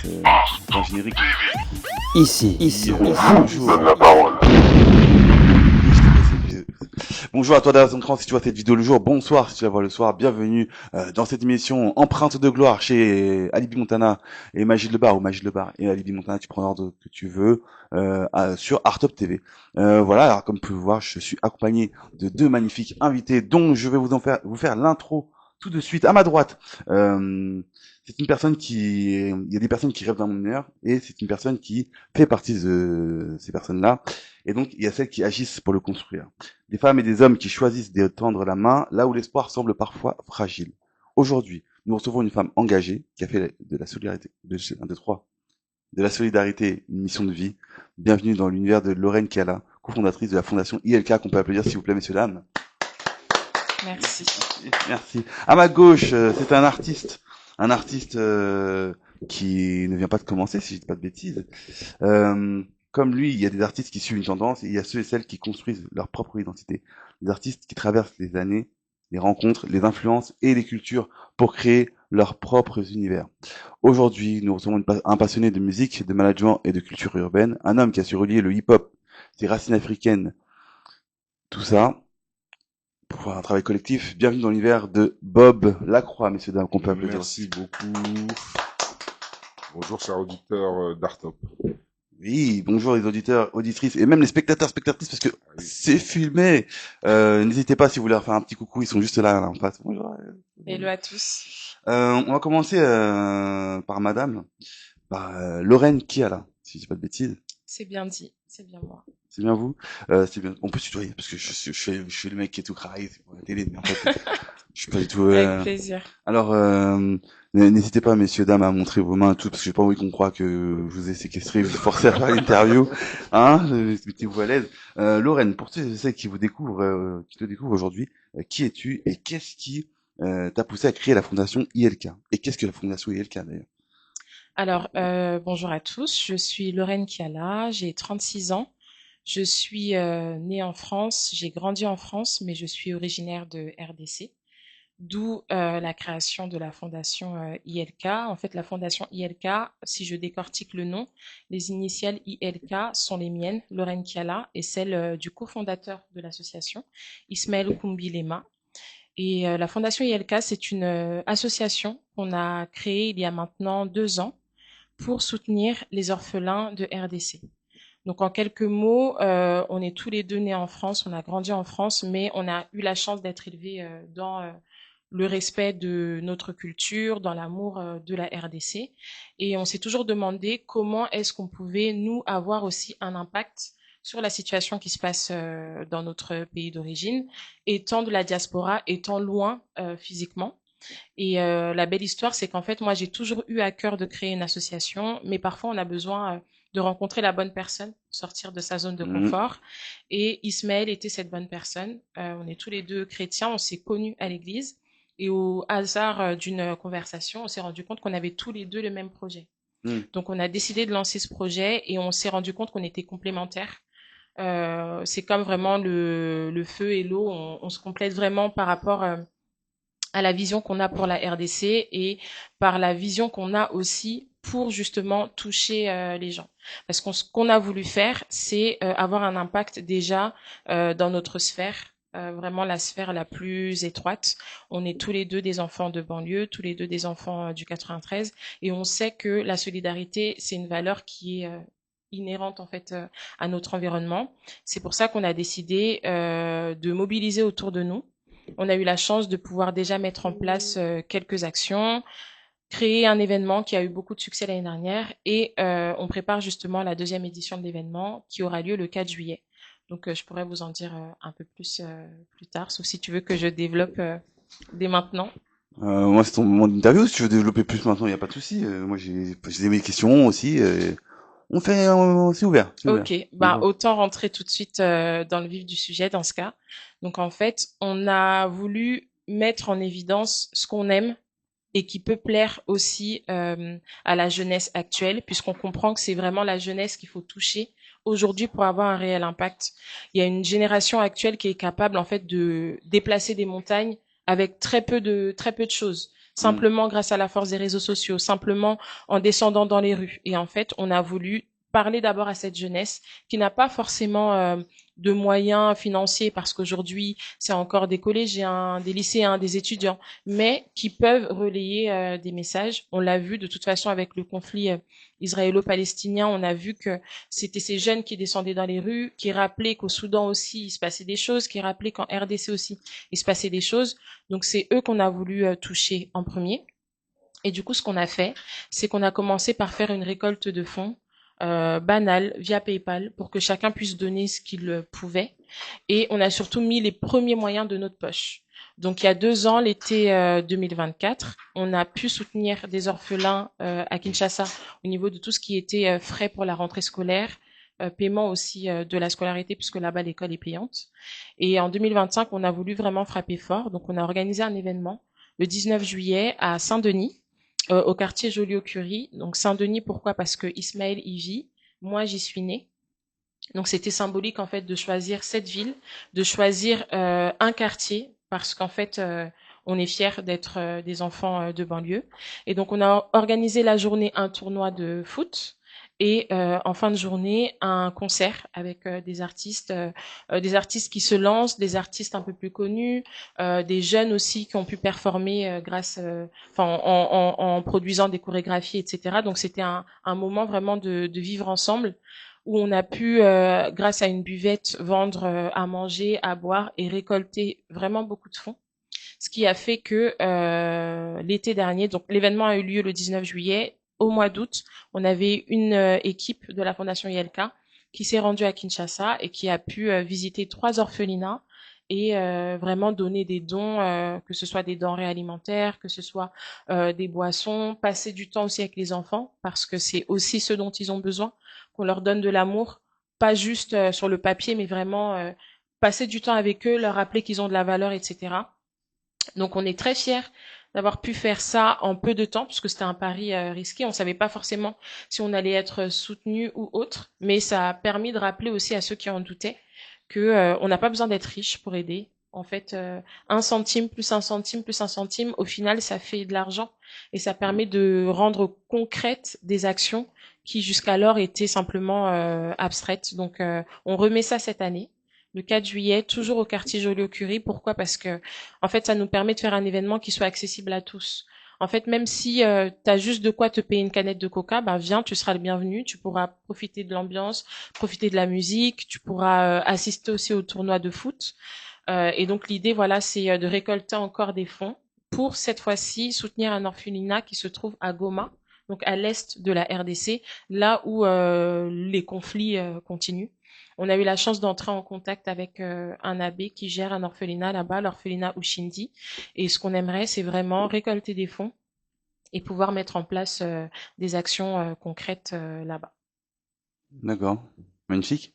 c'est un générique. Ici. Bonjour. Bonjour à toi d'ailleurs si tu vois cette vidéo le jour, bonsoir si tu la vois le soir, bienvenue dans cette émission empreinte de gloire chez Alibi Montana et Magid Le Bar, ou Magid Le Bar et Alibi Montana, tu prends l'ordre que tu veux, sur Artop TV. Voilà, alors comme vous pouvez voir, je suis accompagné de deux magnifiques invités dont je vais vous faire l'intro tout de suite à ma droite. C'est une personne il y a des personnes qui rêvent d'un monde meilleur et c'est une personne qui fait partie de ces personnes-là. Et donc, il y a celles qui agissent pour le construire. Des femmes et des hommes qui choisissent de tendre la main là où l'espoir semble parfois fragile. Aujourd'hui, nous recevons une femme engagée qui a fait de la solidarité, de la solidarité une mission de vie. Bienvenue dans l'univers de Lorraine Kiala, cofondatrice de la fondation ILK, qu'on peut applaudir s'il vous plaît, messieurs, dames. Merci. Merci. À ma gauche, c'est un artiste qui ne vient pas de commencer, si je dis pas de bêtises. Comme lui, il y a des artistes qui suivent une tendance et il y a ceux et celles qui construisent leur propre identité. Des artistes qui traversent les années, les rencontres, les influences et les cultures pour créer leurs propres univers. Aujourd'hui, nous recevons un passionné de musique, de management et de culture urbaine, un homme qui a su relier le hip-hop, ses racines africaines, tout ça, pour faire un travail collectif. Bienvenue dans l'univers de Bob Lacroix, messieurs, dames, qu'on peut applaudir. Merci beaucoup. Bonjour, chers auditeurs d'Artop. Oui, bonjour les auditeurs, auditrices et même les spectateurs, spectatrices, parce que c'est filmé. N'hésitez pas si vous voulez leur faire un petit coucou, ils sont juste là en face. Bonjour. Hello à tous. On va commencer par madame, par Lorraine Kiala, si je dis pas de bêtises. C'est bien dit, c'est bien moi. C'est bien vous. C'est bien. On peut se tutoyer parce que je suis le mec qui est tout craillé, c'est pour la télé, mais en fait, je suis pas du tout. Avec plaisir. Alors, n'hésitez pas, messieurs, dames, à montrer vos mains et tout, parce que j'ai pas envie qu'on croie que je vous ai séquestré, je vous ai forcé à faire l'interview. Hein, mettez-vous à l'aise. Lorraine, pour ceux et celles qui vous découvrent, qui te découvrent aujourd'hui, qui es-tu et qu'est-ce qui t'a poussé à créer la fondation ILK? Et qu'est-ce que la fondation ILK d'ailleurs? Alors, bonjour à tous. Je suis Lorraine Kiala, j'ai 36 ans. Je suis née en France, j'ai grandi en France, mais je suis originaire de RDC. D'où la création de la fondation ILK. En fait, la fondation ILK, si je décortique le nom, les initiales ILK sont les miennes, Lorraine Kiala, et celles du cofondateur de l'association, Ismaël Koumbilema. Et la fondation ILK, c'est une association qu'on a créée il y a maintenant 2 ans pour soutenir les orphelins de RDC. Donc en quelques mots, on est tous les deux nés en France, on a grandi en France, mais on a eu la chance d'être élevés dans le respect de notre culture, dans l'amour de la RDC. Et on s'est toujours demandé comment est-ce qu'on pouvait, nous, avoir aussi un impact sur la situation qui se passe dans notre pays d'origine, étant de la diaspora, étant loin physiquement. Et la belle histoire, c'est qu'en fait, moi, j'ai toujours eu à cœur de créer une association, mais parfois, on a besoin de rencontrer la bonne personne, sortir de sa zone de confort. Et Ismaël était cette bonne personne. On est tous les deux chrétiens, on s'est connus à l'église. Et au hasard d'une conversation, on s'est rendu compte qu'on avait tous les deux le même projet. Donc, on a décidé de lancer ce projet et on s'est rendu compte qu'on était complémentaires. C'est comme vraiment le feu et l'eau, on se complète vraiment par rapport à la vision qu'on a pour la RDC et par la vision qu'on a aussi pour justement toucher les gens. Parce qu'on ce qu'on a voulu faire, c'est avoir un impact déjà dans notre sphère, vraiment la sphère la plus étroite. On est tous les deux des enfants de banlieue, tous les deux des enfants du 93, et on sait que la solidarité, c'est une valeur qui est inhérente en fait à notre environnement. C'est pour ça qu'on a décidé de mobiliser autour de nous. On a eu la chance de pouvoir déjà mettre en place quelques actions, créer un événement qui a eu beaucoup de succès l'année dernière et on prépare justement la 2e édition de l'événement qui aura lieu le 4 juillet. Donc je pourrais vous en dire un peu plus plus tard, sauf si tu veux que je développe dès maintenant. Moi, c'est ton moment d'interview. Si tu veux développer plus maintenant, il n'y a pas de souci. Moi, j'ai mes questions aussi. C'est ouvert. Ok, bah autant rentrer tout de suite dans le vif du sujet dans ce cas. Donc en fait, on a voulu mettre en évidence ce qu'on aime et qui peut plaire aussi à la jeunesse actuelle, puisqu'on comprend que c'est vraiment la jeunesse qu'il faut toucher aujourd'hui pour avoir un réel impact. Il y a une génération actuelle qui est capable en fait de déplacer des montagnes avec très peu de choses. simplement grâce à la force des réseaux sociaux, simplement en descendant dans les rues. Et en fait, on a voulu parler d'abord à cette jeunesse qui n'a pas forcément de moyens financiers parce qu'aujourd'hui, c'est encore des collégiens, des lycéens, des étudiants, mais qui peuvent relayer des messages. On l'a vu de toute façon avec le conflit israélo-palestinien, on a vu que c'était ces jeunes qui descendaient dans les rues, qui rappelaient qu'au Soudan aussi, il se passait des choses, qui rappelaient qu'en RDC aussi, il se passait des choses. Donc c'est eux qu'on a voulu toucher en premier. Et du coup, ce qu'on a fait, c'est qu'on a commencé par faire une récolte de fonds banale via PayPal pour que chacun puisse donner ce qu'il pouvait. Et on a surtout mis les premiers moyens de notre poche. Donc il y a 2 ans, l'été 2024, on a pu soutenir des orphelins à Kinshasa au niveau de tout ce qui était frais pour la rentrée scolaire, paiement aussi de la scolarité puisque là-bas l'école est payante. Et en 2025, on a voulu vraiment frapper fort. Donc on a organisé un événement le 19 juillet à Saint-Denis, au quartier Joliot-Curie. Donc Saint-Denis, pourquoi? Parce que Ismaël y vit, moi j'y suis née. Donc c'était symbolique en fait de choisir cette ville, de choisir un quartier parce qu'en fait on est fiers d'être des enfants de banlieue. Et donc on a organisé la journée un tournoi de foot et en fin de journée un concert avec des artistes qui se lancent, des artistes un peu plus connus, des jeunes aussi qui ont pu performer en produisant des chorégraphies, etc. Donc c'était un moment vraiment de vivre ensemble où on a pu, grâce à une buvette, vendre à manger, à boire et récolter vraiment beaucoup de fonds. Ce qui a fait que l'été dernier, donc l'événement a eu lieu le 19 juillet, au mois d'août, on avait une équipe de la Fondation ILK qui s'est rendue à Kinshasa et qui a pu visiter 3 orphelinats et vraiment donner des dons, que ce soit des denrées alimentaires, que ce soit des boissons, passer du temps aussi avec les enfants, parce que c'est aussi ce dont ils ont besoin, qu'on leur donne de l'amour, pas juste sur le papier, mais vraiment passer du temps avec eux, leur rappeler qu'ils ont de la valeur, etc. Donc on est très fiers d'avoir pu faire ça en peu de temps, puisque c'était un pari risqué. On ne savait pas forcément si on allait être soutenu ou autre, mais ça a permis de rappeler aussi à ceux qui en doutaient que on n'a pas besoin d'être riche pour aider. En fait, 1 centime plus 1 centime plus 1 centime, au final, ça fait de l'argent et ça permet de rendre concrètes des actions qui jusqu'alors étaient simplement abstraites. Donc, on remet ça cette année le 4 juillet, toujours au quartier Joliot-Curie. Pourquoi? Parce que, en fait, ça nous permet de faire un événement qui soit accessible à tous. En fait, même si tu as juste de quoi te payer une canette de coca, ben viens, tu seras le bienvenu. Tu pourras profiter de l'ambiance, profiter de la musique. Tu pourras assister aussi au tournoi de foot. Et donc l'idée, voilà, c'est de récolter encore des fonds pour cette fois-ci soutenir un orphelinat qui se trouve à Goma, donc à l'est de la RDC, là où les conflits continuent. On a eu la chance d'entrer en contact avec un abbé qui gère un orphelinat là-bas, l'orphelinat Ushindi. Et ce qu'on aimerait, c'est vraiment récolter des fonds et pouvoir mettre en place des actions concrètes là-bas. D'accord. Magnifique.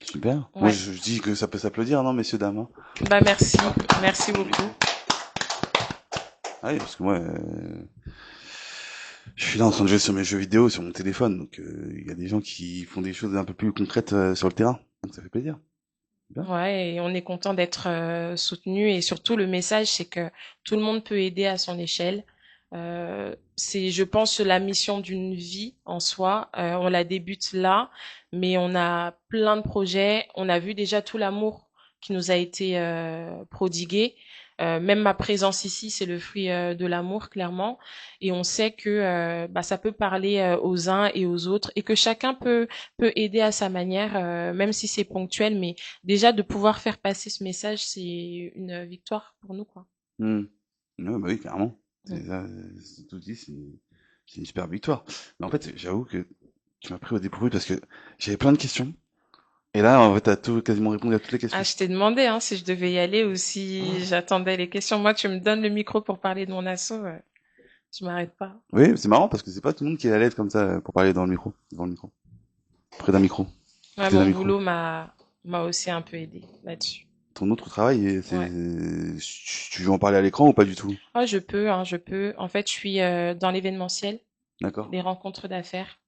Super. Moi, Ouais. je dis que ça peut s'applaudir, non, messieurs, dames, hein. Bah merci, merci beaucoup. Ah oui, parce que moi, je suis là en train de jouer sur mes jeux vidéo, sur mon téléphone, donc il y a des gens qui font des choses un peu plus concrètes sur le terrain. Donc ça fait plaisir. Bien. Ouais, et on est content d'être soutenu et surtout le message, c'est que tout le monde peut aider à son échelle. C'est, je pense, la mission d'une vie en soi. On la débute là, mais on a plein de projets. On a vu déjà tout l'amour qui nous a été prodigué. Même ma présence ici, c'est le fruit de l'amour, clairement. Et on sait que bah, ça peut parler aux uns et aux autres et que chacun peut aider à sa manière, même si c'est ponctuel. Mais déjà, de pouvoir faire passer ce message, c'est une victoire pour nous, quoi. Hmm. Ouais, bah oui, carrément. Mm. C'est tout dit, c'est une super victoire. Mais en fait, j'avoue que tu m'as pris au dépourvu parce que j'avais plein de questions. Et là, en fait, t'as tout, quasiment répondu à toutes les Ah, questions. je t'ai demandé hein, si je devais y aller ou si j'attendais les questions. Moi, tu me donnes le micro pour parler de mon asso, je m'arrête pas. Oui, c'est marrant parce que c'est pas tout le monde qui est à l'aise comme ça pour parler dans le micro, devant le micro, près d'un micro, à Ouais, côté d'un mon micro. boulot m'a aussi un peu aidé là-dessus. Ton autre travail, Ouais. tu veux en parler à l'écran ou pas du tout? Ah, je peux, hein, je peux. En fait, je suis dans l'événementiel, D'accord. des rencontres d'affaires,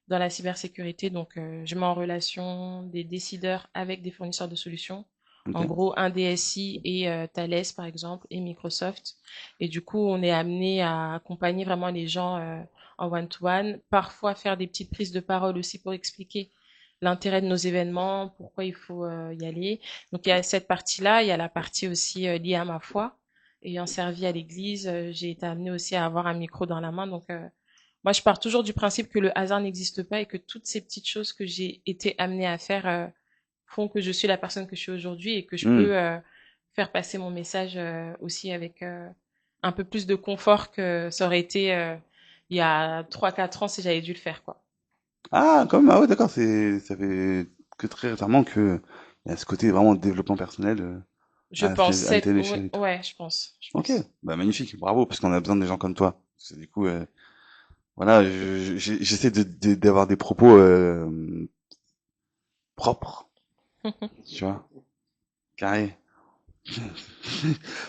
dans la cybersécurité. Donc, je mets en relation des décideurs avec des fournisseurs de solutions. Ok. En gros, un DSI et Thales, par exemple, et Microsoft. Et du coup, on est amené à accompagner vraiment les gens en one-to-one, parfois faire des petites prises de parole aussi pour expliquer l'intérêt de nos événements, pourquoi il faut y aller. Donc, il y a cette partie-là, il y a la partie aussi liée à ma foi. Ayant servi à l'église, j'ai été amenée aussi à avoir un micro dans la main. Donc, moi, je pars toujours du principe que le hasard n'existe pas et que toutes ces petites choses que j'ai été amenée à faire font que je suis la personne que je suis aujourd'hui et que je Hmm. peux faire passer mon message aussi avec un peu plus de confort que ça aurait été il y a 3 4 ans si j'avais dû le faire, quoi. Ah, quand même, ah ouais, d'accord, ça fait que très récemment que il y a ce côté vraiment de développement personnel Je pense, à une telle échelle ouais, et tout. ouais, je pense, je Ok, pense. bah magnifique, bravo, parce qu'on a besoin de gens comme toi. Parce que du coup, voilà, j'essaie d'avoir des propos propres, tu vois, carrés.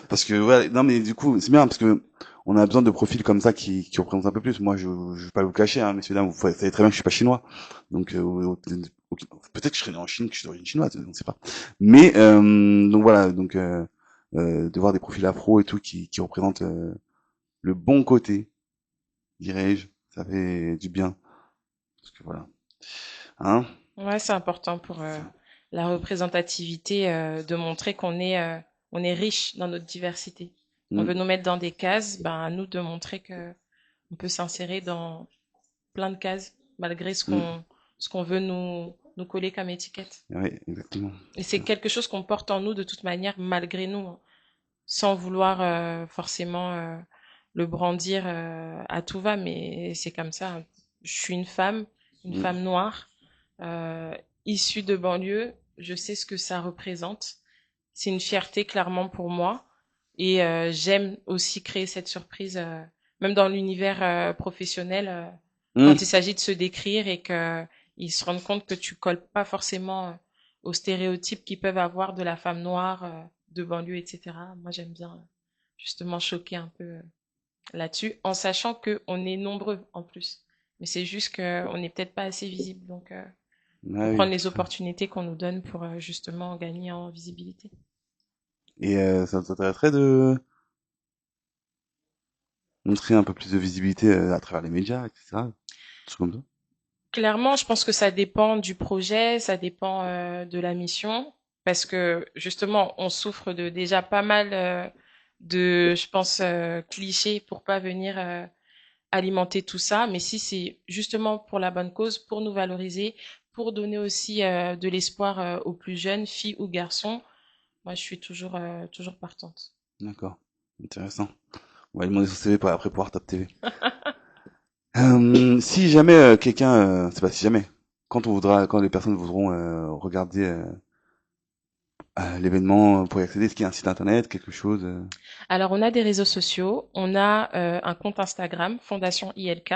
Parce que ouais, non mais du coup, c'est bien parce que on a besoin de profils comme ça qui représentent un peu plus. Moi, je vais pas vous cacher, hein, messieurs dames, vous savez très bien que je suis pas chinois, donc peut-être que je serais né en Chine, que je suis d'origine chinoise, on ne sait pas. Mais donc voilà, donc de voir des profils afro et tout qui représentent le bon côté, dirais-je, ça fait du bien. Parce que voilà, hein. Ouais, c'est important pour la représentativité de montrer on est riche dans notre diversité. On Mm, veut nous mettre dans des cases, ben à nous de montrer que on peut s'insérer dans plein de cases malgré mm. ce qu'on veut nous coller comme étiquette. Ouais, exactement. Et c'est quelque chose qu'on porte en nous de toute manière malgré nous, hein, sans vouloir forcément le brandir à tout va, mais c'est comme ça. Je suis une Mm. femme noire, euh, issue de banlieue. Je sais ce que ça représente. C'est une fierté clairement pour moi. Et j'aime aussi créer cette surprise, même dans l'univers professionnel, Mm. quand il s'agit de se décrire et qu'ils se rendent compte que tu colles pas forcément aux stéréotypes qu'ils peuvent avoir de la femme noire, de banlieue, etc. Moi, j'aime bien justement choquer un peu là-dessus, en sachant qu'on est nombreux en plus. Mais c'est juste qu'on n'est peut-être pas assez visible. Donc, faut Ah oui, prendre les c'est ça. opportunités qu'on nous donne pour justement gagner en visibilité. Et ça t'intéresserait de montrer un peu plus de visibilité à travers les médias, etc. Des trucs comme ça. Clairement, je pense que ça dépend du projet, ça dépend de la mission, parce que justement, on souffre de déjà pas mal je pense, clichés pour pas venir alimenter tout ça. Mais si c'est justement pour la bonne cause, pour nous valoriser, pour donner aussi de l'espoir aux plus jeunes, filles ou garçons, moi, je suis toujours partante. D'accord, intéressant. On va lui demander son CV pour après pouvoir Top TV. Si jamais quelqu'un, c'est pas si jamais, quand les personnes voudront regarder l'événement pour y accéder, est-ce qu'il y a un site internet, quelque chose Alors, on a des réseaux sociaux, on a un compte Instagram, Fondation ILK.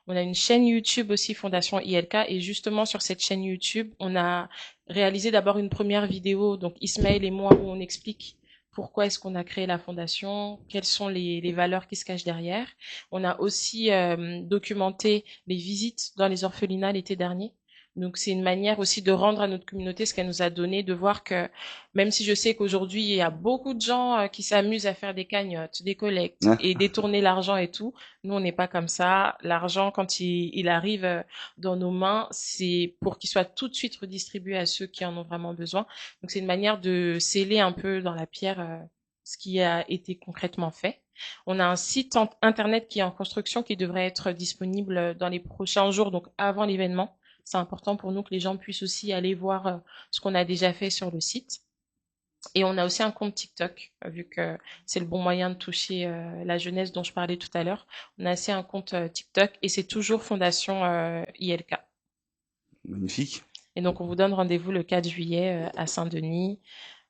On a une chaîne YouTube aussi, Fondation ILK, et justement sur cette chaîne YouTube, on a réalisé d'abord une première vidéo, donc Ismaël et moi, où on explique pourquoi est-ce qu'on a créé la fondation, quelles sont les valeurs qui se cachent derrière. On a aussi documenté les visites dans les orphelinats l'été dernier. Donc c'est une manière aussi de rendre à notre communauté ce qu'elle nous a donné, de voir que même si je sais qu'aujourd'hui il y a beaucoup de gens qui s'amusent à faire des cagnottes, des collectes hein. et détourner l'argent et tout, nous, on n'est pas comme ça. L'argent, quand il arrive dans nos mains, c'est pour qu'il soit tout de suite redistribué à ceux qui en ont vraiment besoin. Donc, c'est une manière de sceller un peu dans la pierre ce qui a été concrètement fait. On a un site internet qui est en construction qui devrait être disponible dans les prochains jours, donc avant l'événement. C'est important pour nous que les gens puissent aussi aller voir ce qu'on a déjà fait sur le site. Et on a aussi un compte TikTok, vu que c'est le bon moyen de toucher la jeunesse dont je parlais tout à l'heure. On a aussi un compte TikTok et c'est toujours Fondation ILK. Magnifique. Et donc, on vous donne rendez-vous le 4 juillet à Saint-Denis.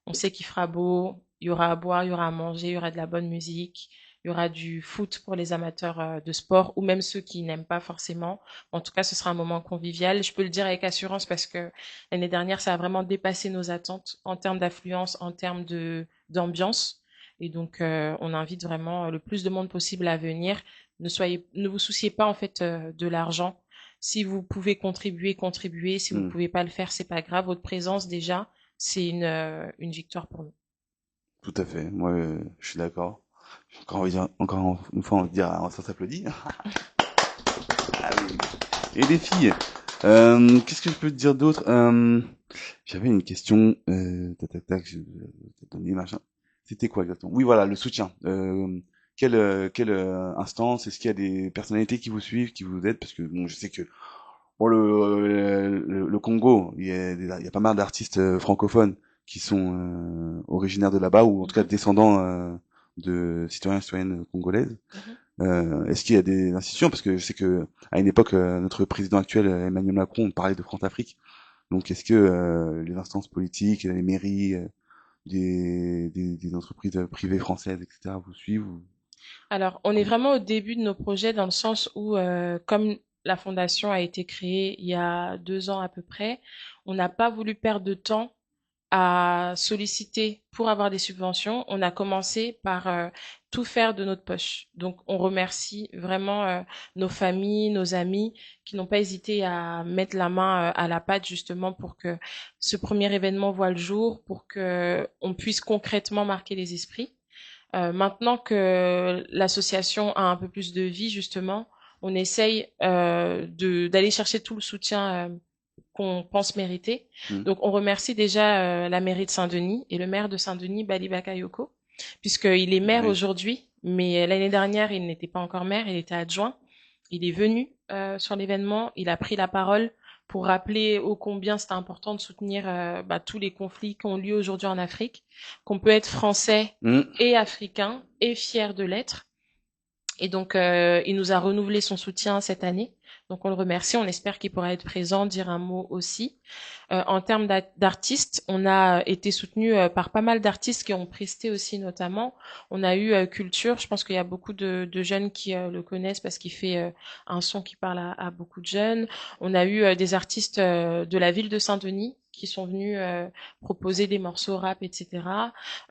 On sait qu'il fera beau, il y aura à boire, il y aura à manger, il y aura de la bonne musique, il y aura du foot pour les amateurs de sport ou même ceux qui n'aiment pas forcément. En tout cas, ce sera un moment convivial. Je peux le dire avec assurance parce que l'année dernière, ça a vraiment dépassé nos attentes en termes d'affluence, en termes d'ambiance. Et donc, on invite vraiment le plus de monde possible à venir. Ne vous souciez pas en fait de l'argent. Si vous pouvez contribuer, contribuez. Si vous Hmm. pouvez pas le faire, c'est pas grave. Votre présence déjà, c'est une victoire pour nous. Tout à fait. Moi, je suis d'accord. Encore une fois, on va dire, ça s'applaudit. Ah oui. Et les filles, qu'est-ce que je peux te dire d'autre? J'avais une question. Tac, tac, tac, je vais te donner machin. C'était quoi exactement? Oui, voilà, le soutien. Quelle instance? Est-ce qu'il y a des personnalités qui vous suivent, qui vous aident? Parce que bon, je sais que pour le Congo, il y a pas mal d'artistes francophones qui sont originaires de là-bas ou en tout cas Mhm, descendants de citoyens et citoyennes congolaises. mhm. Est-ce qu'il y a des institutions? Parce que je sais que à une époque, notre président actuel, Emmanuel Macron, parlait de France-Afrique. Donc, est-ce que les instances politiques, les mairies, des entreprises privées françaises, etc., vous suivent Alors, on est vraiment au début de nos projets dans le sens où, comme la fondation a été créée il y a 2 ans à peu près, on n'a pas voulu perdre de temps à solliciter pour avoir des subventions. On a commencé par tout faire de notre poche. Donc, on remercie vraiment nos familles, nos amis qui n'ont pas hésité à mettre la main à la pâte justement pour que ce premier événement voit le jour, pour que on puisse concrètement marquer les esprits. Maintenant que l'association a un peu plus de vie, justement, on essaye d'aller chercher tout le soutien qu'on pense mériter. Hmm. Donc, on remercie déjà la mairie de Saint-Denis et le maire de Saint-Denis, Bali Bakayoko, puisqu'il est maire Oui. aujourd'hui, mais l'année dernière, il n'était pas encore maire, il était adjoint. Il est venu sur l'événement, il a pris la parole pour rappeler ô combien c'était important de soutenir tous les conflits qui ont lieu aujourd'hui en Afrique, qu'on peut être français Hmm. et africain et fier de l'être. Et donc, il nous a renouvelé son soutien cette année. Donc, on le remercie. On espère qu'il pourra être présent, dire un mot aussi. En termes d'artistes, on a été soutenu par pas mal d'artistes qui ont presté aussi, notamment. On a eu Culture. Je pense qu'il y a beaucoup de jeunes qui le connaissent parce qu'il fait un son qui parle à beaucoup de jeunes. On a eu des artistes de la ville de Saint-Denis qui sont venus proposer des morceaux rap, etc.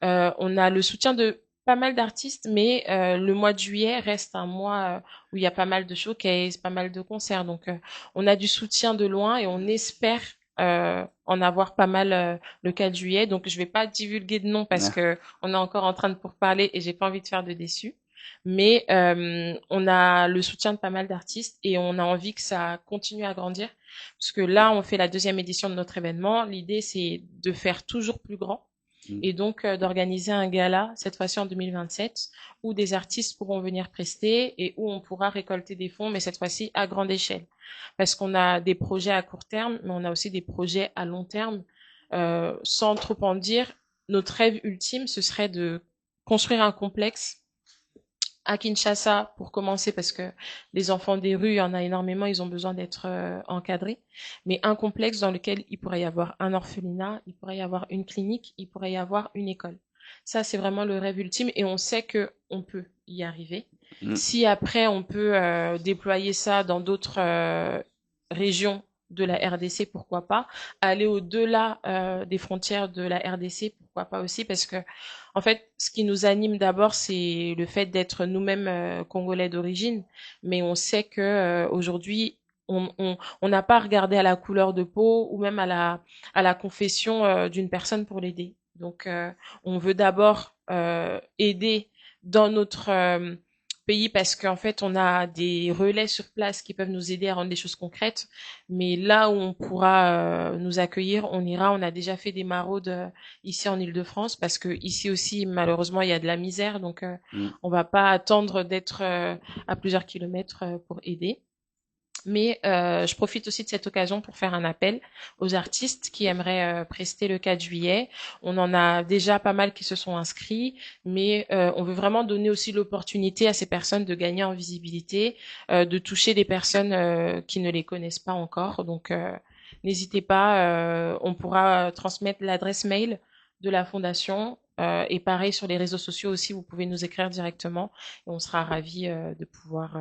On a le soutien de pas mal d'artistes, mais le mois de juillet reste un mois où il y a pas mal de showcases, pas mal de concerts. Donc, on a du soutien de loin et on espère en avoir pas mal le 4 juillet. Donc, je vais pas divulguer de nom parce Ah. que on est encore en train de pourparler et j'ai pas envie de faire de déçus. Mais on a le soutien de pas mal d'artistes et on a envie que ça continue à grandir. Parce que là, on fait la deuxième édition de notre événement. L'idée, c'est de faire toujours plus grand Hmm. et donc d'organiser un gala, cette fois-ci en 2027, où des artistes pourront venir prester et où on pourra récolter des fonds, mais cette fois-ci à grande échelle. Parce qu'on a des projets à court terme, mais on a aussi des projets à long terme. Sans trop en dire, notre rêve ultime, ce serait de construire un complexe à Kinshasa pour commencer parce que les enfants des rues, il y en a énormément, ils ont besoin d'être encadrés, mais un complexe dans lequel il pourrait y avoir un orphelinat, il pourrait y avoir une clinique, il pourrait y avoir une école. Ça, c'est vraiment le rêve ultime et on sait que on peut y arriver. Hmm. Si après on peut déployer ça dans d'autres régions de la RDC, pourquoi pas. Aller au-delà des frontières de la RDC, pourquoi pas aussi, parce que en fait, ce qui nous anime d'abord, c'est le fait d'être nous-mêmes congolais d'origine, mais on sait que aujourd'hui, on n'a pas regardé à la couleur de peau ou même à la confession d'une personne pour l'aider. Donc, on veut d'abord aider dans notre pays parce qu'en fait, on a des relais sur place qui peuvent nous aider à rendre des choses concrètes. Mais là où on pourra nous accueillir, on ira. On a déjà fait des maraudes ici en Île-de-France parce que ici aussi, malheureusement, il y a de la misère. Donc, Hmm. on va pas attendre d'être à plusieurs kilomètres pour aider. Mais je profite aussi de cette occasion pour faire un appel aux artistes qui aimeraient prester le 4 juillet. On en a déjà pas mal qui se sont inscrits, mais on veut vraiment donner aussi l'opportunité à ces personnes de gagner en visibilité, de toucher des personnes qui ne les connaissent pas encore. Donc, n'hésitez pas, on pourra transmettre l'adresse mail de la fondation. Et pareil sur les réseaux sociaux aussi, vous pouvez nous écrire directement et on sera ravis de pouvoir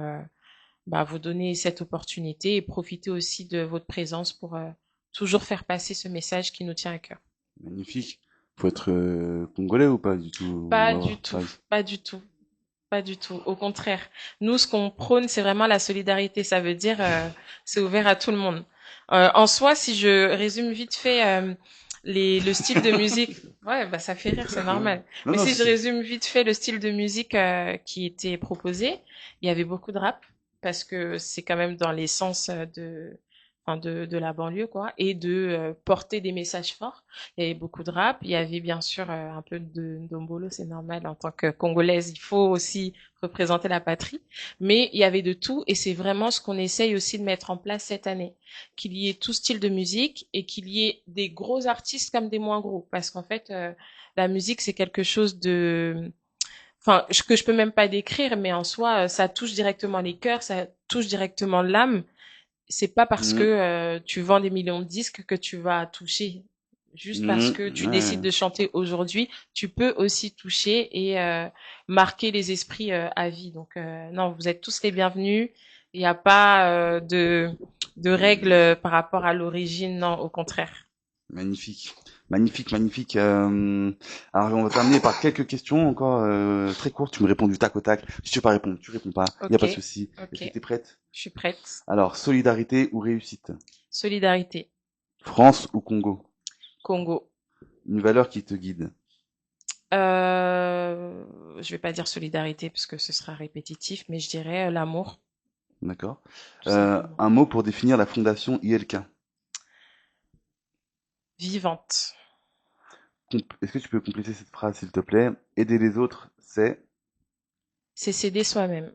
vous donner cette opportunité et profiter aussi de votre présence pour toujours faire passer ce message qui nous tient à cœur. Magnifique. Faut être congolais ou pas du tout? Ou Pas du tout, pareil. pas du tout, pas du tout. Au contraire, nous, ce qu'on prône, c'est vraiment la solidarité. Ça veut dire, c'est ouvert à tout le monde. En soi, si je résume vite fait le style de musique, ouais, bah ça fait rire, c'est normal. Non, Mais non, si je c'est... résume vite fait le style de musique qui était proposé, il y avait beaucoup de rap parce que c'est quand même dans l'essence enfin de la banlieue quoi, et de porter des messages forts. Il y avait beaucoup de rap, il y avait bien sûr un peu de ndombolo, c'est normal en tant que Congolaise, il faut aussi représenter la patrie. Mais il y avait de tout et c'est vraiment ce qu'on essaye aussi de mettre en place cette année, qu'il y ait tout style de musique et qu'il y ait des gros artistes comme des moins gros, parce qu'en fait la musique c'est quelque chose de, enfin que je peux même pas décrire, mais en soi ça touche directement les cœurs, ça touche directement l'âme. C'est pas parce que Mhm. tu vends des millions de disques que tu vas toucher. Juste parce que Mhm. tu décides Ouais. de chanter aujourd'hui, tu peux aussi toucher et marquer les esprits à vie. Donc non, vous êtes tous les bienvenus. Il n'y a pas de règles par rapport à l'origine, non, au contraire. Magnifique. Magnifique, magnifique. Alors, on va terminer par quelques questions encore très courtes. Tu me réponds du tac au tac. Si tu veux pas répondre, tu réponds pas. Il n'y a Ok, pas de souci. Est-ce que ok, tu es prête? je suis prête. Alors, solidarité ou réussite? Solidarité, France ou Congo? Congo. Une valeur qui te guide. Je vais pas dire solidarité parce que ce sera répétitif, mais je dirais l'amour, D'accord. tout simplement. Un mot pour définir la fondation ILK. Vivante. Est-ce que tu peux compléter cette phrase, s'il te plaît? Aider les autres, c'est... C'est s'aider soi-même.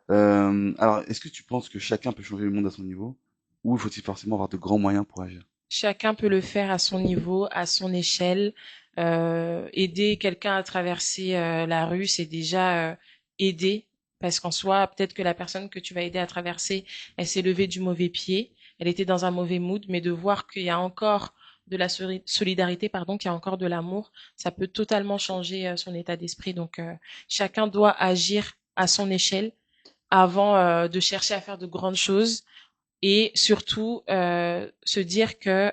Alors, est-ce que tu penses que chacun peut changer le monde à son niveau? Ou faut-il forcément avoir de grands moyens pour agir? Chacun peut le faire à son niveau, à son échelle. Aider quelqu'un à traverser la rue, c'est déjà aider. Parce qu'en soi, peut-être que la personne que tu vas aider à traverser, elle s'est levée du mauvais pied, elle était dans un mauvais mood, mais de voir qu'il y a encore de la solidarité, pardon, qu'il y a encore de l'amour, ça peut totalement changer son état d'esprit. Donc, chacun doit agir à son échelle avant de chercher à faire de grandes choses et surtout se dire que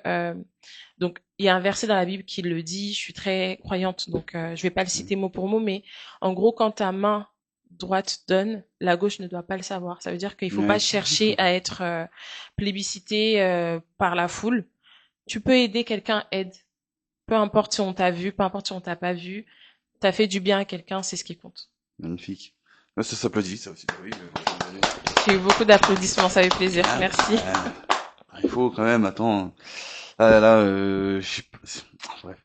donc il y a un verset dans la Bible qui le dit, je suis très croyante donc je vais pas le Hmm. citer mot pour mot, mais en gros quand ta main droite donne, la gauche ne doit pas le savoir. Ça veut dire qu'il faut pas Ouais. chercher à être plébiscité par la foule. Tu peux aider quelqu'un, aide. Peu importe si on t'a vu, peu importe si on t'a pas vu, t'as fait du bien à quelqu'un, c'est ce qui compte. Magnifique. Ouais, ça s'applaudit, ça aussi. Oui, J'ai eu beaucoup d'applaudissements, ça fait plaisir. ah, Merci. il faut quand même, attends. Ah là là, bref.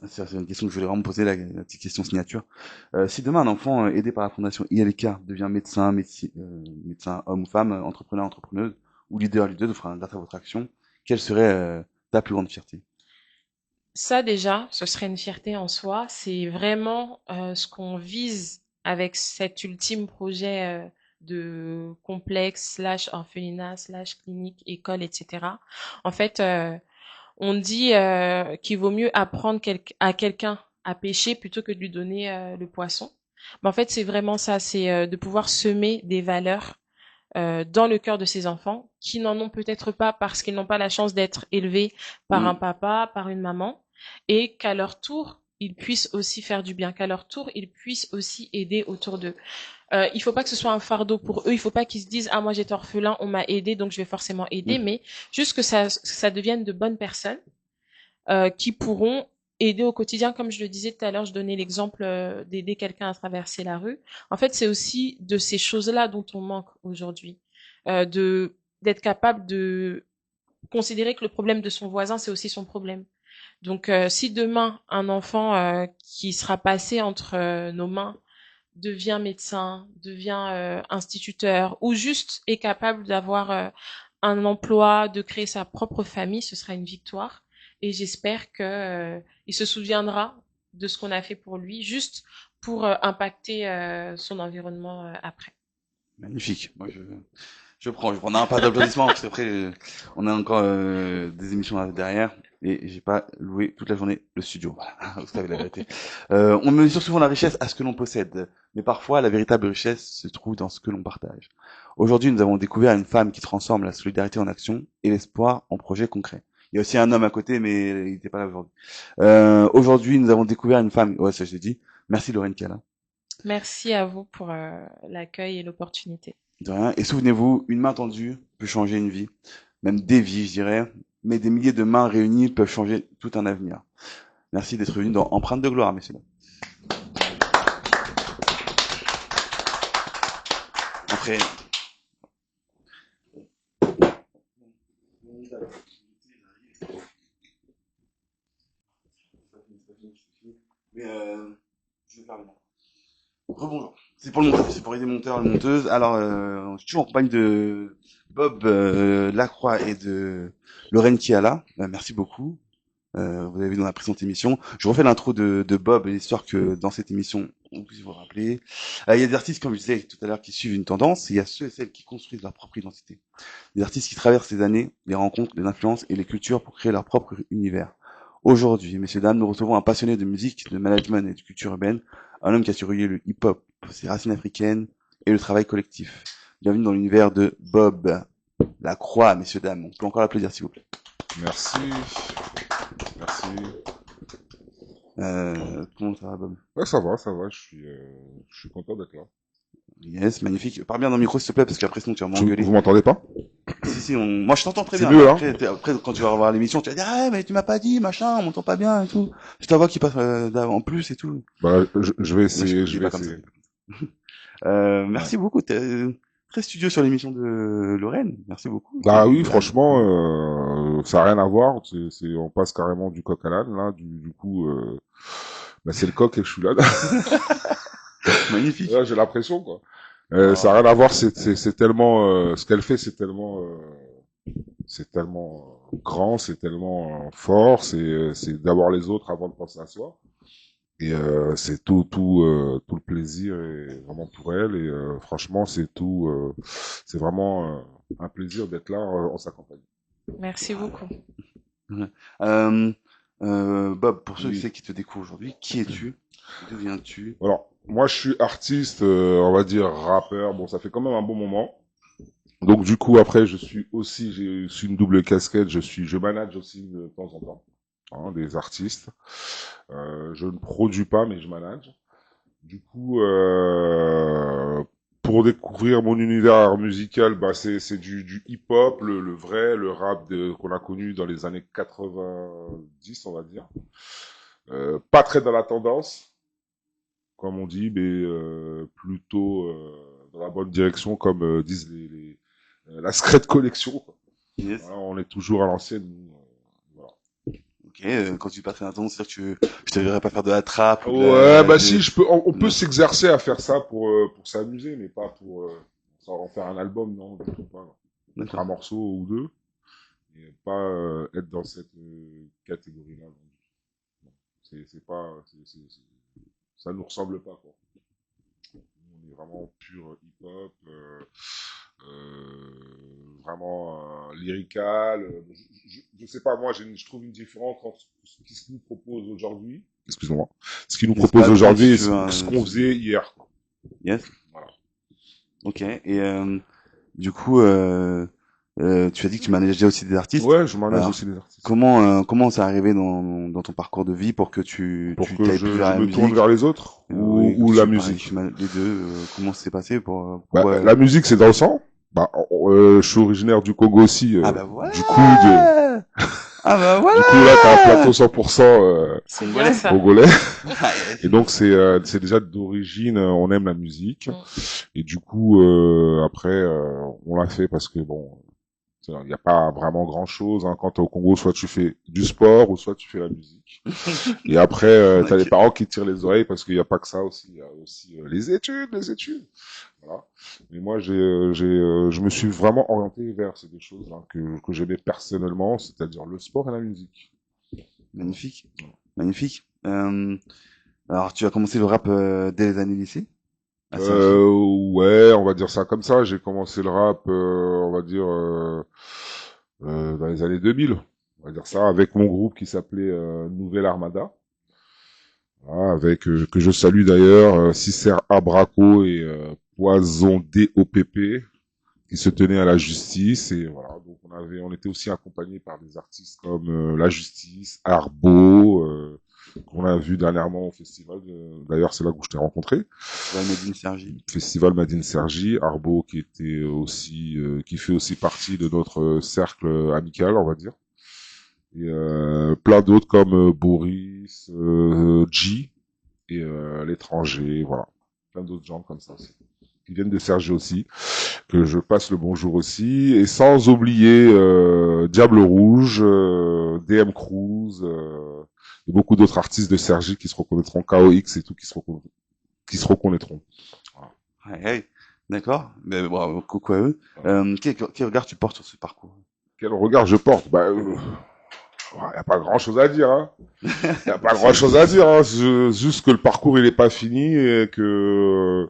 C'est une question que je voulais vraiment poser, la petite question signature. Si demain un enfant aidé par la fondation ILK devient médecin, médecin homme ou femme, entrepreneur, entrepreneuse, ou leader, enfin, grâce à votre action, quelle serait ta plus grande fierté? Ça déjà, ce serait une fierté en soi. C'est vraiment ce qu'on vise avec cet ultime projet de complexe slash orphelinat slash clinique, école, etc. En fait, on dit qu'il vaut mieux apprendre à quelqu'un à pêcher plutôt que de lui donner le poisson. Mais en fait, c'est vraiment ça, c'est de pouvoir semer des valeurs dans le cœur de ces enfants qui n'en ont peut-être pas parce qu'ils n'ont pas la chance d'être élevés par un Hmm. papa, par une maman, et qu'à leur tour, ils puissent aussi faire du bien, qu'à leur tour, ils puissent aussi aider autour d'eux. Il faut pas que ce soit un fardeau pour eux, il faut pas qu'ils se disent ah moi j'étais orphelin, on m'a aidé donc je vais forcément aider, Hmm. mais juste que ça devienne de bonnes personnes qui pourront aider au quotidien. Comme je le disais tout à l'heure, je donnais l'exemple d'aider quelqu'un à traverser la rue. En fait, c'est aussi de ces choses-là dont on manque aujourd'hui, de d'être capable de considérer que le problème de son voisin, c'est aussi son problème. Donc, si demain un enfant qui sera passé entre nos mains devient médecin, devient instituteur, ou juste est capable d'avoir un emploi, de créer sa propre famille, ce sera une victoire. Et j'espère que il se souviendra de ce qu'on a fait pour lui, juste pour impacter son environnement après. Magnifique. Je prends un pas d'applaudissements parce qu'après, on a encore des émissions derrière et j'ai pas loué toute la journée le studio. Voilà, vous savez la vérité. On mesure souvent la richesse à ce que l'on possède, mais parfois la véritable richesse se trouve dans ce que l'on partage. Aujourd'hui, nous avons découvert une femme qui transforme la solidarité en action et l'espoir en projet concret. Il y a aussi un homme à côté, mais il n'était pas là aujourd'hui. Aujourd'hui, nous avons découvert une femme. Ouais, ça je l'ai dit. Merci Lorraine Cala. Merci à vous pour l'accueil et l'opportunité. De rien. Et souvenez-vous, une main tendue peut changer une vie, même des vies, je dirais. mais des milliers de mains réunies peuvent changer tout un avenir. Merci d'être venu dans Empreinte de gloire, messieurs. Après, mais je vais faire le nom. Rebonjour. C'est pour le montage, c'est pour aider le monteur, la monteuse. Alors, je suis toujours en compagnie de Bob Lacroix et de Lorraine Kiala. Merci beaucoup. Vous avez vu dans la précédente émission. Je refais l'intro de Bob, histoire que dans cette émission, on puisse vous rappeler. Il y a des artistes, comme je disais tout à l'heure, qui suivent une tendance. Et il y a ceux et celles qui construisent leur propre identité. Des artistes qui traversent les années, les rencontres, les influences et les cultures pour créer leur propre univers. Aujourd'hui, messieurs, dames, nous recevons un passionné de musique, de management et de culture urbaine, un homme qui a surveillé le hip-hop, ses racines africaines et le travail collectif. Bienvenue dans l'univers de Bob Lacroix, messieurs, dames. On peut encore l'applaudir, s'il vous plaît. Merci. Merci. Comment ça va, Bob? Ouais, ça va. Je suis content d'être là. Yes, magnifique. Parle bien dans le micro, s'il te plaît, parce qu'après, sinon, tu vas m'engueuler. Vous m'entendez pas? Si, moi, je t'entends très C'est bien. mieux, hein. Après, quand tu vas revoir l'émission, tu vas dire, ah, mais tu m'as pas dit, machin, on m'entend pas bien et tout. C'est ta voix qui passe en plus et tout. Bah, je vais essayer, je vais essayer. Merci beaucoup. T'es très studieux sur l'émission de Lorraine. Merci beaucoup. Bah oui, franchement, ça a rien à voir. On passe carrément du coq à l'âne, là. Du coup, bah, c'est le coq et je suis là. Magnifique. Là, j'ai l'impression, quoi. Ça a rien à voir. C'est tellement, ce qu'elle fait, c'est tellement grand, c'est tellement fort. C'est d'avoir les autres avant de penser à soi. Et c'est tout le plaisir est vraiment pour elle. Et franchement, c'est vraiment un plaisir d'être là en sa compagnie. Merci beaucoup. Bob, pour ceux Oui. qui te découvrent aujourd'hui, qui es-tu? D'où viens-tu? Alors, moi, je suis artiste, on va dire rappeur. Bon, ça fait quand même un bon moment. Donc, du coup, après, j'ai une double casquette. Je manage aussi de temps en temps, hein, des artistes. Je ne produis pas, mais je manage. Du coup, pour découvrir mon univers musical, bah c'est du hip-hop, le vrai, le rap qu'on a connu dans les années 90, on va dire. Pas très dans la tendance, comme on dit, mais plutôt dans la bonne direction, comme disent la Secret Collection. Yes. Voilà, on est toujours à l'ancienne. Voilà. Ok, quand tu passes un ton, c'est-à-dire que je te verrais pas faire de la trappe. Ouais, bah si, on peut s'exercer à faire ça pour s'amuser, mais pas pour en faire un album, non, du tout pas. Mettre un morceau ou deux, et pas être dans cette catégorie-là. C'est pas, ça nous ressemble pas, quoi. On est vraiment pur hip-hop, vraiment lyrical. Je sais pas, moi, je trouve une différence entre ce qu'ils nous proposent aujourd'hui. Excuse-moi. Ce qu'ils nous proposent aujourd'hui et ce qu'on faisait hier. Yes. Voilà. Ok. Et du coup, tu as dit que tu manageais aussi des artistes. Ouais, je manage aussi des artistes. Comment c'est arrivé dans ton parcours de vie pour que je me tourne vers les autres ou la musique. Les deux. Comment ça s'est passé La musique, c'est dans le sang. Je suis originaire du Congo aussi. Ah bah voilà. Du coup, ah bah voilà. Du coup là, t'as un plateau 100% C'est bien ça. congolais. Et donc c'est déjà d'origine, on aime la musique. Et du coup après on l'a fait parce que bon, il n'y a pas vraiment grand chose, hein. Quand t'es au Congo, soit tu fais du sport ou soit tu fais la musique. Et après t'as les parents qui tirent les oreilles parce qu'il n'y a pas que ça aussi, il y a aussi les études. Voilà. Mais moi je me suis vraiment orienté vers ces deux choses là que j'aimais personnellement, c'est-à-dire le sport et la musique. Magnifique. Alors tu as commencé le rap dès les années lycée? Ouais, on va dire ça comme ça. J'ai commencé le rap, on va dire dans les années 2000. On va dire ça avec mon groupe qui s'appelait Nouvelle Armada, voilà, avec que je salue d'ailleurs, Cicer Abraco et Poison DOPP qui se tenaient à la justice. Et voilà, donc on était aussi accompagné par des artistes comme La Justice, Arbo. Qu'on a vu dernièrement au festival. D'ailleurs, c'est là que je t'ai rencontré. Festival Madine Sergi, Arbo qui était aussi, qui fait aussi partie de notre cercle amical, on va dire. et plein d'autres comme Boris, G et l'étranger, voilà, plein d'autres gens comme ça aussi, qui viennent de Sergi aussi, que je passe le bonjour aussi, et sans oublier Diable Rouge, DM Cruz, et beaucoup d'autres artistes de Sergi qui se reconnaîtront, KOX et tout, qui se reconnaîtront. Ouais, ouais. D'accord. Mais bon, coucou à eux. Quel regard tu portes sur ce parcours? Quel regard je porte? Bah, y a pas grand chose à dire, hein. Y a pas grand chose à dire, hein. Juste que le parcours il est pas fini et que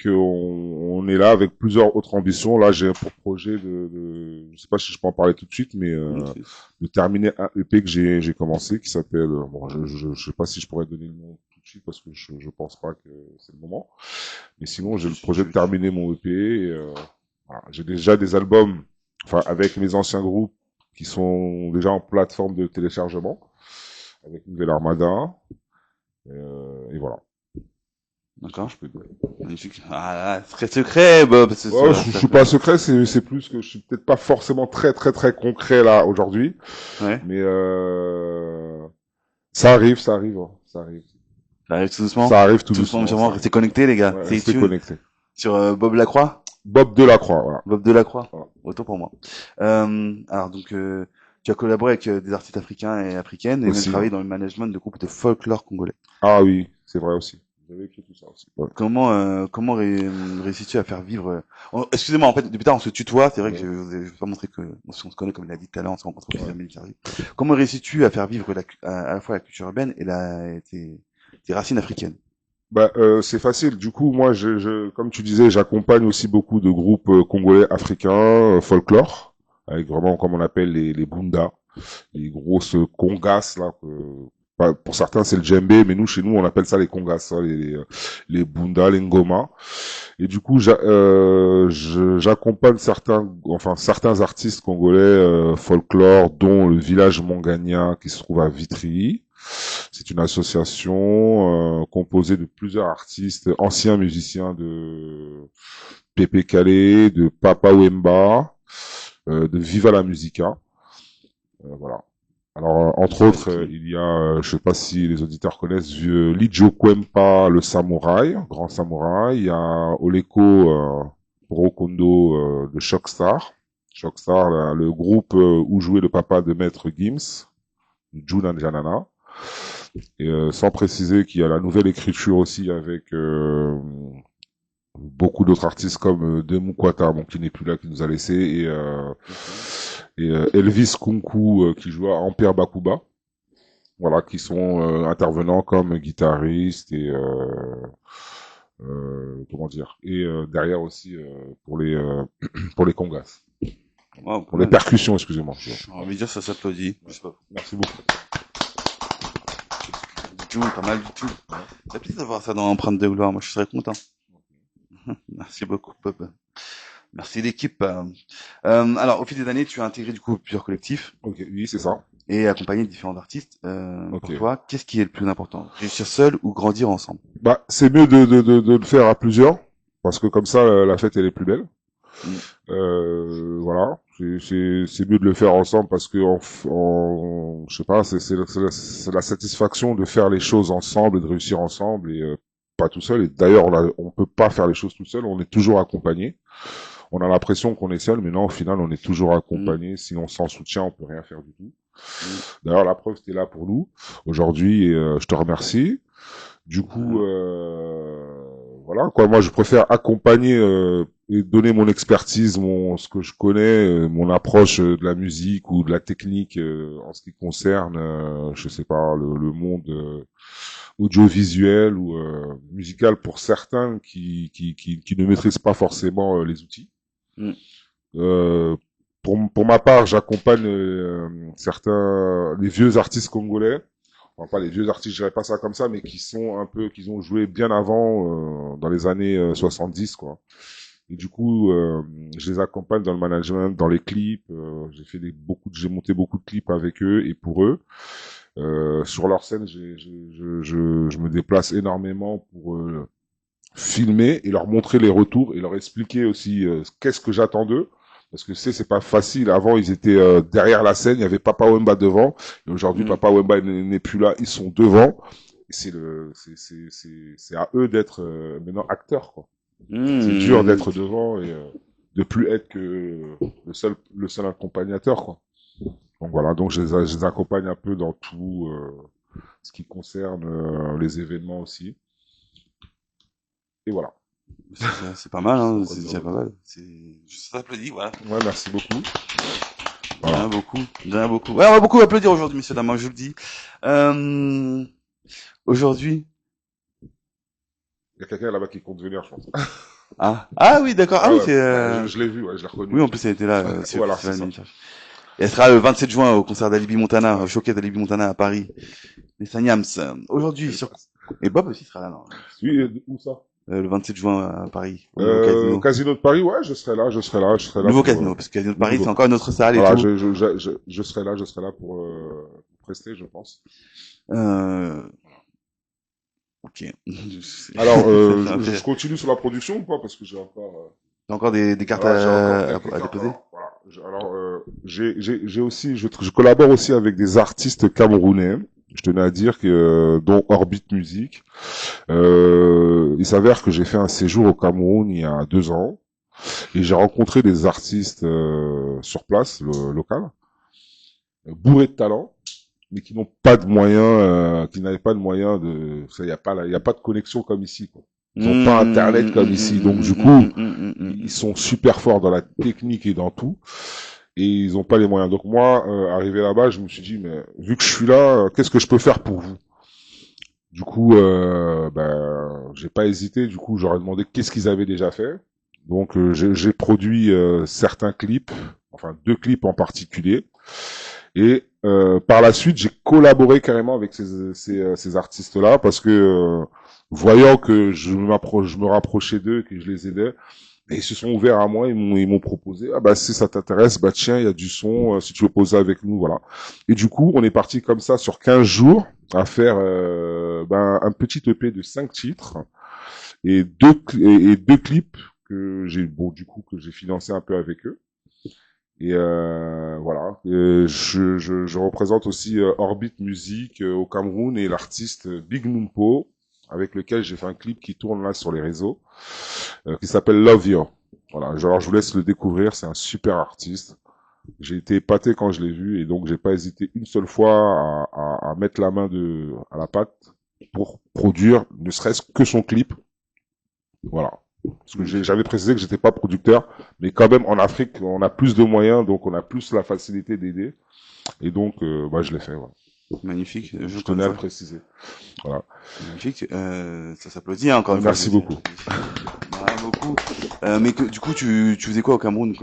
on est là avec plusieurs autres ambitions. Là, j'ai pour projet je sais pas si je peux en parler tout de suite, mais de terminer un EP que j'ai commencé qui s'appelle, bon, je sais pas si je pourrais donner le nom tout de suite parce que je pense pas que c'est le moment. Mais sinon, j'ai le projet de terminer mon EP. Voilà. J'ai déjà des albums, enfin avec mes anciens groupes qui sont déjà en plateforme de téléchargement avec Nouvelle Armada. Et voilà. D'accord. Magnifique. Ah, très secret, Bob. Ouais, je suis pas secret, c'est plus que je suis peut-être pas forcément très très très concret là aujourd'hui. Ouais. Mais ça arrive, hein, ça arrive. Ça arrive tout doucement. Ça arrive tout doucement. doucement. Restez connectés, les gars. Ouais, C'est restez connectés. Sur Bob Lacroix. Bob Delacroix, voilà. Bob Delacroix. Voilà. Autant pour moi. Alors donc tu as collaboré avec des artistes africains et africaines et même Aussi, travaillé hein. dans le management de groupes de folklore congolais. Ah oui, c'est vrai aussi. J'avais écrit tout ça aussi. Ouais. Comment réussis-tu à faire vivre excusez-moi, en fait, depuis tard on se tutoie, c'est vrai que Ouais. je vais pas montrer que on se connaît comme il a dit tout à l'heure, on se rencontre plusieurs minutes qui arrivent. Comment réussis-tu à faire vivre à la fois la culture urbaine et tes racines africaines? Bah, c'est facile. Du coup, moi, comme tu disais, j'accompagne aussi beaucoup de groupes congolais africains, folklore, avec vraiment, comme on appelle les bundas, les grosses congas là. Pour certains, c'est le djembé, mais nous, chez nous, on appelle ça les congas, hein, les bundas, les ngoma. Et du coup, j'accompagne certains artistes congolais folklore, dont le village Mongania qui se trouve à Vitry. C'est une association composée de plusieurs artistes, anciens musiciens de Pépé Calais, de Papa Wemba, de Viva la Musica. Voilà. Alors, entre autres, il y a, je sais pas si les auditeurs connaissent, Lijo Kwempa, le samouraï, grand samouraï. Il y a Oleko Brokondo de Shockstar. Shockstar, le groupe où jouait le papa de Maître Gims, Junan Janana. Et sans préciser qu'il y a la nouvelle écriture aussi avec beaucoup d'autres artistes comme Demou Kwata, bon, qui n'est plus là, qui nous a laissé, et Elvis Kunku qui joue à Ampère Bakuba. Voilà, qui sont intervenants comme guitaristes et comment dire, et derrière aussi pour les pour les congas, Wow, pour les percussions, excusez-moi. J'ai envie de dire ça s'applaudit. Je sais pas. Merci beaucoup. Du tout, pas mal du tout. Ça plaisir d'avoir ça dans l'empreinte de gloire. Moi, je serais content. Merci beaucoup, Bob. Merci l'équipe. Alors, au fil des années, tu as intégré du coup plusieurs collectifs. Ok, oui, c'est ça. Et accompagné différents artistes. Pour Ok. toi, qu'est-ce qui est le plus important? Réussir seul ou grandir ensemble? Bah, c'est mieux de le faire à plusieurs, parce que comme ça, la fête, elle est plus belle. Voilà, c'est mieux de le faire ensemble parce que je sais pas, c'est la satisfaction de faire les choses ensemble et de réussir ensemble et pas tout seul. Et d'ailleurs, on peut pas faire les choses tout seul, on est toujours accompagné. On a l'impression qu'on est seul, mais non, au final, on est toujours accompagné. Si on s'en soutient, on peut rien faire du tout. D'ailleurs, la preuve, t'es là pour nous aujourd'hui et je te remercie. Du coup, voilà quoi. Moi, je préfère accompagner et donner mon expertise, ce que je connais, mon approche de la musique ou de la technique en ce qui concerne, je sais pas, le monde audiovisuel ou musical pour certains qui ne maîtrisent pas forcément les outils. Euh, pour ma part, j'accompagne les vieux artistes congolais. Enfin, pas les vieux artistes, je dirais pas ça comme ça, mais qui ont joué bien avant, dans les années 70, quoi. Et du coup, je les accompagne dans le management, dans les clips. J'ai monté beaucoup de clips avec eux et pour eux. Sur leur scène, je me déplace énormément pour filmer et leur montrer les retours et leur expliquer aussi qu'est-ce que j'attends d'eux. Parce que c'est pas facile. Avant, ils étaient derrière la scène, il y avait Papa Wemba devant. Et aujourd'hui, Papa Wemba n'est plus là, ils sont devant. Et c'est à eux d'être maintenant acteurs, quoi. C'est dur d'être devant et de plus être que le seul accompagnateur, quoi. Donc voilà, donc je les accompagne un peu dans tout ce qui concerne les événements aussi. Et voilà. C'est pas mal, hein, c'est déjà pas mal. Je t'applaudis, voilà. Ouais, merci beaucoup. Voilà. Bien beaucoup. Ouais, on va beaucoup applaudir aujourd'hui, messieurs, dames, je vous le dis. Aujourd'hui. Il y a quelqu'un là-bas qui compte venir, je pense. Ah oui, d'accord. Ah oui, c'est, je l'ai vu, ouais, je l'ai reconnu. Oui, en plus, elle était là, voilà, c'est ça. Et elle sera le 27 juin au concert d'Alibi Montana, au showcase d'Alibi Montana à Paris. Les Sagnams. Aujourd'hui, et Bob aussi sera là, non? Oui, où ça? Le 27 juin à Paris. Au casino de Paris, ouais, je serai là. Nouveau casino, parce que Casino de Paris, c'est encore une autre salle et voilà, tout. je serai là pour prester, je pense. Ok. Alors, je continue sur la production ou pas? Parce que j'ai encore... T'as encore des cartes à déposer? Alors, j'ai aussi, je collabore aussi avec des artistes camerounais. Je tenais à dire que, dont Orbit Music. Il s'avère que j'ai fait un séjour au Cameroun il y a 2 ans. Et j'ai rencontré des artistes sur place, local, bourrés de talent, mais qui n'ont pas de moyens, qui n'avaient pas de moyens de, il y a pas de connexion comme ici, quoi. Ils n'ont pas internet comme ici, donc du coup, ils sont super forts dans la technique et dans tout, et ils n'ont pas les moyens. Donc moi, arrivé là-bas, je me suis dit, mais vu que je suis là, qu'est-ce que je peux faire pour vous? Du coup, j'ai pas hésité. Du coup, j'aurais demandé qu'est-ce qu'ils avaient déjà fait. Donc, j'ai produit certains clips, enfin 2 clips en particulier. Et par la suite, j'ai collaboré carrément avec ces artistes-là parce que voyant que je me rapprochais d'eux, que je les aidais, et ils se sont ouverts à moi, ils m'ont proposé, ah bah si ça t'intéresse, bah tiens, il y a du son, si tu veux poser avec nous, voilà. Et du coup, on est parti comme ça sur 15 jours à faire un petit EP de 5 titres et deux clips que j'ai financé un peu avec eux. Et voilà. Et je représente aussi Orbit Music au Cameroun et l'artiste Big Numpo, avec lequel j'ai fait un clip qui tourne là sur les réseaux, qui s'appelle Love You. Voilà. Alors je vous laisse le découvrir. C'est un super artiste. J'ai été épaté quand je l'ai vu et donc j'ai pas hésité une seule fois à mettre la main à la pâte pour produire ne serait-ce que son clip. Voilà. Parce que j'avais précisé que j'étais pas producteur, mais quand même en Afrique on a plus de moyens, donc on a plus la facilité d'aider. Et donc je l'ai fait. Voilà. Magnifique. Je tenais à le préciser. Voilà. Magnifique. Ça s'applaudit encore une fois. Merci beaucoup. Beaucoup. Mais du coup, tu faisais quoi au Cameroun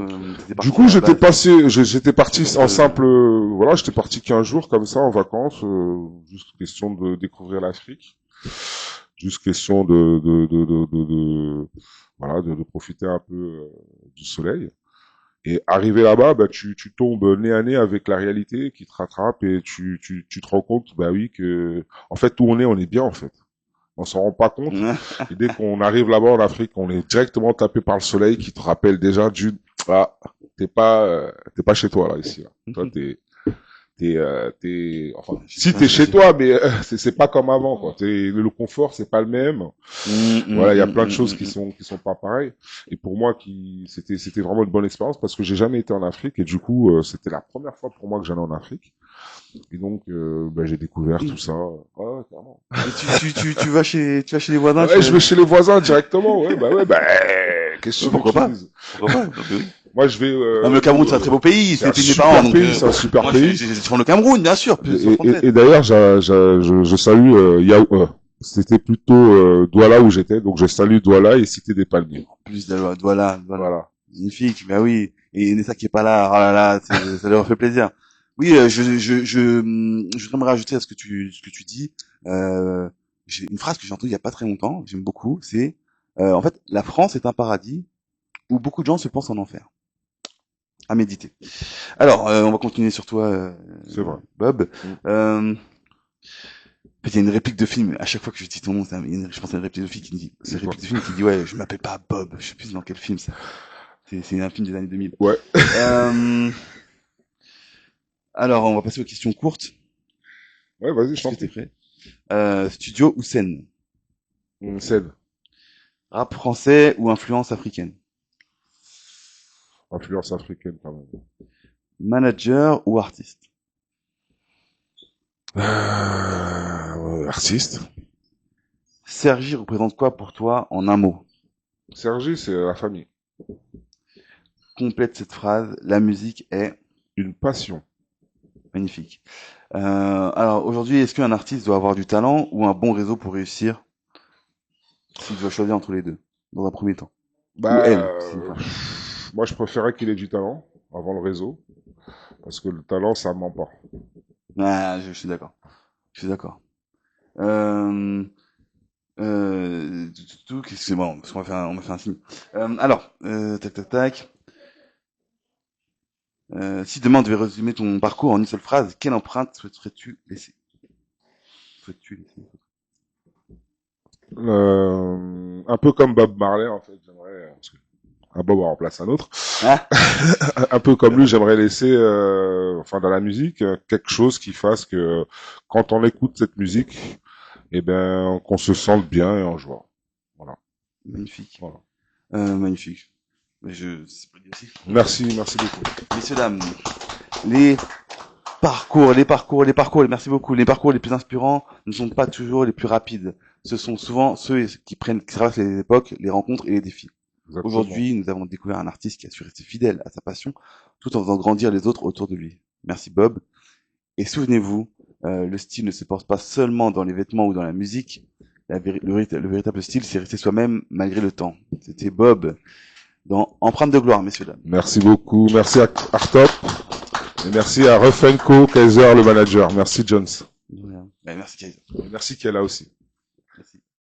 Du coup, j'étais parti en simple, voilà, j'étais parti 15 jours comme ça en vacances, juste question de découvrir l'Afrique, juste question voilà, de profiter un peu du soleil. Et arrivé là-bas, tu tombes nez à nez avec la réalité qui te rattrape et tu te rends compte, oui, que en fait où on est bien en fait. On s'en rend pas compte. Et dès qu'on arrive là-bas en Afrique, on est directement tapé par le soleil qui te rappelle déjà t'es pas chez toi là ici. Là. Toi enfin si t'es chez toi, mais c'est pas comme avant quoi. Le confort c'est pas le même. Voilà, il y a plein de choses qui sont pas pareilles. Et pour moi c'était vraiment une bonne expérience parce que j'ai jamais été en Afrique et du coup c'était la première fois pour moi que j'allais en Afrique. Et donc, j'ai découvert tout ça. Ouais, clairement. Et tu vas chez les voisins? Ouais, je vais chez les voisins directement. Ouais, qu'est-ce que pourquoi pas? Moi, je vais. Le Cameroun, c'est un très beau pays. C'est un super pays. C'est un super pays. Je prends le Cameroun, bien sûr. Et d'ailleurs, je salue Yao. C'était plutôt Douala où j'étais, donc je salue Douala et Cité des Palmiers. Plus de Douala. Voilà. Magnifique. Ben oui. Et Nessa qui est pas là. Oh là là, ça leur fait plaisir. Oui, je voudrais me rajouter à ce que tu dis. J'ai une phrase que j'ai entendue il y a pas très longtemps, j'aime beaucoup, c'est en fait la France est un paradis où beaucoup de gens se pensent en enfer. À méditer. Alors, on va continuer sur toi, c'est vrai. Bob. Il y a une réplique de film, à chaque fois que je dis ton nom, je pense à une réplique de film qui dit, ouais, je m'appelle pas Bob, je sais plus dans quel film ça. C'est un film des années 2000. Ouais. Alors, on va passer aux questions courtes. Ouais, vas-y, je Est-ce t'en que t'es prie. prêt? Studio ou scène? Scène. Rap français ou influence africaine? Influence africaine, quand même. Manager ou artiste? Artiste. Sergi représente quoi pour toi en un mot? Sergi, c'est la famille. Complète cette phrase. La musique est Une passion. magnifique. Alors aujourd'hui, est-ce qu'un artiste doit avoir du talent ou un bon réseau pour réussir? S'il doit choisir entre les deux, dans un premier temps. Ou elle, s'il faut. Moi, je préférais qu'il ait du talent avant le réseau. Parce que le talent, ça ment pas. Ah, je suis d'accord. Je suis d'accord. Euh, excusez-moi, parce qu'on m'a fait un signe. Tac, tac, tac. Si demain on devait résumer ton parcours en une seule phrase, quelle empreinte souhaiterais-tu laisser? Souhaites-tu laisser? Un peu comme Bob Marley, en fait, j'aimerais, parce que un Bob en remplace un autre. Ah, Un peu comme lui, j'aimerais laisser, enfin, dans la musique, quelque chose qui fasse que, quand on écoute cette musique, eh ben, qu'on se sente bien et en joie. Voilà. magnifique. Voilà. Magnifique. C'est pas dit aussi. Merci beaucoup. Messieurs, dames, les merci beaucoup. Les parcours les plus inspirants ne sont pas toujours les plus rapides. Ce sont souvent ceux qui traversent les époques, les rencontres et les défis. Exactement. Aujourd'hui, nous avons découvert un artiste qui a su rester fidèle à sa passion, tout en faisant grandir les autres autour de lui. Merci Bob. Et souvenez-vous, le style ne se porte pas seulement dans les vêtements ou dans la musique. Le véritable style, c'est rester soi-même malgré le temps. C'était Bob dans Empreinte de gloire, messieurs, dames. Merci beaucoup. Merci à Artop. Et merci à Rufenko, Kaiser, le manager. Merci, Jones. Merci, Kaiser. Et merci, Kella aussi.